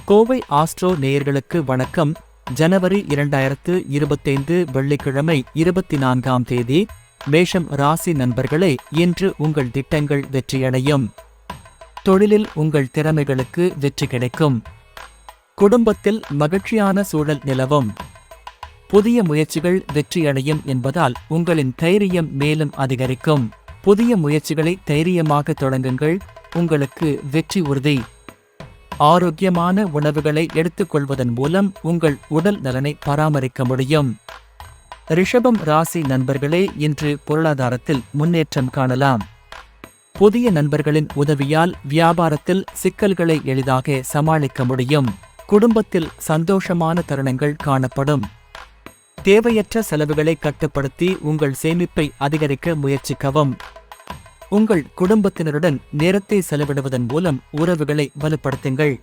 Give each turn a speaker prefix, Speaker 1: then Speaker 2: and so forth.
Speaker 1: Kovai astro நேயர்களுக்கு வணக்கம். ஜனவரி 2025 வெள்ளிக்கிழமை 24ஆம் தேதி. மேஷம் ராசி நண்பர்களே, இன்று உங்கள் திட்டங்கள் வெற்றியடையும். தொழிலில் உங்கள் திறமைகளுக்கு வெற்றி கிடைக்கும். குடும்பத்தில் மகிழ்ச்சியான சூழல் நிலவும். புதிய முயற்சிகள் வெற்றியடையும் என்பதால் உங்களின் தைரியம் மேலும் அதிகரிக்கும். புதிய முயற்சிகளை தைரியமாக தொடங்குங்கள், உங்களுக்கு வெற்றி உறுதி. ஆரோக்கியமான உணவுகளை எடுத்துக்கொள்வதன் மூலம் உங்கள் உடல் நலனை பராமரிக்க முடியும். ரிஷபம் ராசி நண்பர்களே, இன்று பொருளாதாரத்தில் முன்னேற்றம் காணலாம். புதிய நண்பர்களின் உதவியால் வியாபாரத்தில் சிக்கல்களை எளிதாக சமாளிக்க முடியும். குடும்பத்தில் சந்தோஷமான தருணங்கள் காணப்படும். தேவையற்ற செலவுகளை கட்டுப்படுத்தி உங்கள் சேமிப்பை அதிகரிக்க முயற்சிக்கவும். உங்கள் குடும்பத்தினருடன் நேரத்தை செலவிடுவதன் மூலம் உறவுகளை வலுப்படுத்துங்கள்.